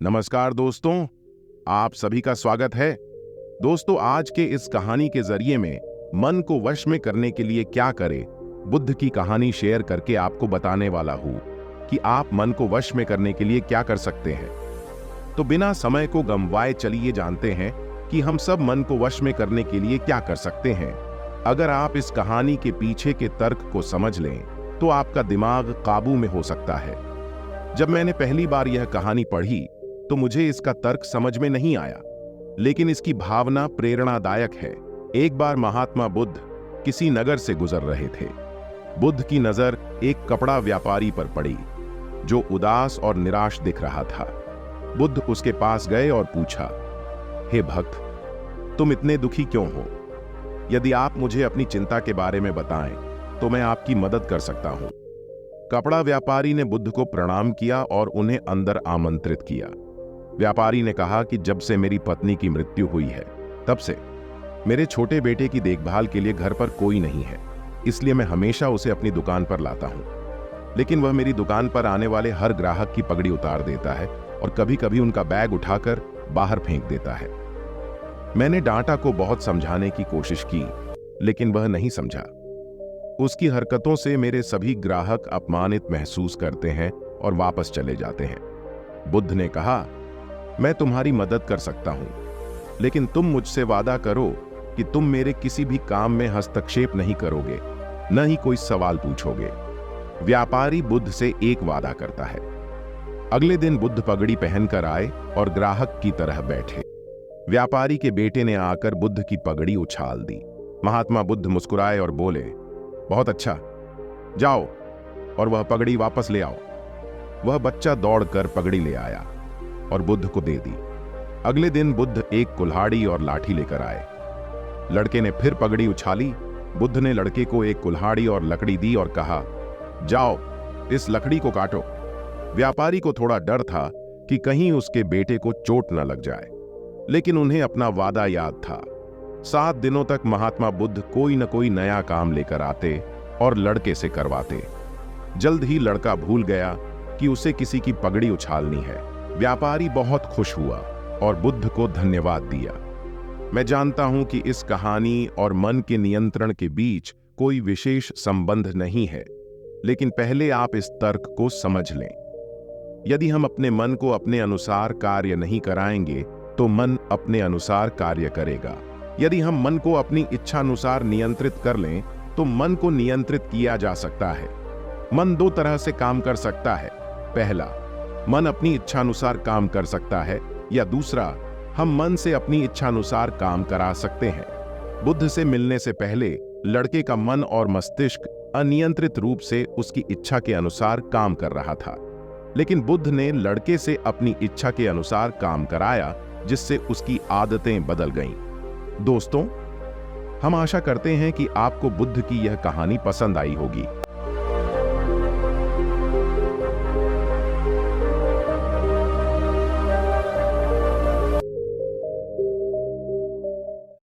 नमस्कार दोस्तों, आप सभी का स्वागत है। दोस्तों, आज के इस कहानी के जरिए में मन को वश में करने के लिए क्या करें, बुद्ध की कहानी शेयर करके आपको बताने वाला हूं कि आप मन को वश में करने के लिए क्या कर सकते हैं। तो बिना समय को गंवाए चलिए जानते हैं कि हम सब मन को वश में करने के लिए क्या कर सकते हैं। अगर आप इस कहानी के पीछे के तर्क को समझ लें तो आपका दिमाग काबू में हो सकता है। जब मैंने पहली बार यह कहानी पढ़ी तो मुझे इसका तर्क समझ में नहीं आया, लेकिन इसकी भावना प्रेरणादायक है। एक बार महात्मा बुद्ध किसी नगर से गुजर रहे थे। बुद्ध की नजर एक कपड़ा व्यापारी पर पड़ी जो उदास और निराश दिख रहा था। बुद्ध उसके पास गए और पूछा, हे भक्त, तुम इतने दुखी क्यों हो? यदि आप मुझे अपनी चिंता के बारे में बताएं तो मैं आपकी मदद कर सकता हूं। कपड़ा व्यापारी ने बुद्ध को प्रणाम किया और उन्हें अंदर आमंत्रित किया। व्यापारी ने कहा कि जब से मेरी पत्नी की मृत्यु हुई है तब से मेरे छोटे बेटे की देखभाल के लिए घर पर कोई नहीं है, इसलिए मैं हमेशा उसे अपनी दुकान पर लाता हूं। लेकिन वह मेरी दुकान पर आने वाले हर ग्राहक की पगड़ी उतार देता है और कभी कभी उनका बैग उठाकर बाहर फेंक देता है। मैंने डांटा को बहुत समझाने की कोशिश की, लेकिन वह नहीं समझा। उसकी हरकतों से मेरे सभी ग्राहक अपमानित महसूस करते हैं और वापस चले जाते हैं। बुद्ध ने कहा, मैं तुम्हारी मदद कर सकता हूं, लेकिन तुम मुझसे वादा करो कि तुम मेरे किसी भी काम में हस्तक्षेप नहीं करोगे, न ही कोई सवाल पूछोगे। व्यापारी बुद्ध से एक वादा करता है। अगले दिन बुद्ध पगड़ी पहनकर आए और ग्राहक की तरह बैठे। व्यापारी के बेटे ने आकर बुद्ध की पगड़ी उछाल दी। महात्मा बुद्ध मुस्कुराए और बोले, बहुत अच्छा, जाओ और वह पगड़ी वापस ले आओ। वह बच्चा दौड़कर पगड़ी ले आया और बुद्ध को दे दी। अगले दिन बुद्ध एक कुल्हाड़ी और लाठी लेकर आए। लड़के ने फिर पगड़ी उछाली। बुद्ध ने लड़के को एक कुल्हाड़ी और लकड़ी दी और कहा, जाओ इस लकड़ी को काटो। व्यापारी को थोड़ा डर था कि कहीं उसके बेटे को चोट न लग जाए, लेकिन उन्हें अपना वादा याद था। 7 दिनों तक महात्मा बुद्ध कोई न कोई नया काम लेकर आते और लड़के से करवाते। जल्द ही लड़का भूल गया कि उसे किसी की पगड़ी उछालनी है। व्यापारी बहुत खुश हुआ और बुद्ध को धन्यवाद दिया। मैं जानता हूं कि इस कहानी और मन के नियंत्रण के बीच कोई विशेष संबंध नहीं है, लेकिन पहले आप इस तर्क को समझ लें। यदि हम अपने मन को अपने अनुसार कार्य नहीं कराएंगे तो मन अपने अनुसार कार्य करेगा। यदि हम मन को अपनी इच्छानुसार नियंत्रित कर लें तो मन को नियंत्रित किया जा सकता है। मन 2 तरह से काम कर सकता है। पहला, मन अपनी इच्छानुसार काम कर सकता है, या दूसरा, हम मन से अपनी इच्छानुसार काम करा सकते हैं। बुद्ध से मिलने से पहले लड़के का मन और मस्तिष्क अनियंत्रित रूप से उसकी इच्छा के अनुसार काम कर रहा था, लेकिन बुद्ध ने लड़के से अपनी इच्छा के अनुसार काम कराया, जिससे उसकी आदतें बदल गईं। दोस्तों, हम आशा करते हैं कि आपको बुद्ध की यह कहानी पसंद आई होगी।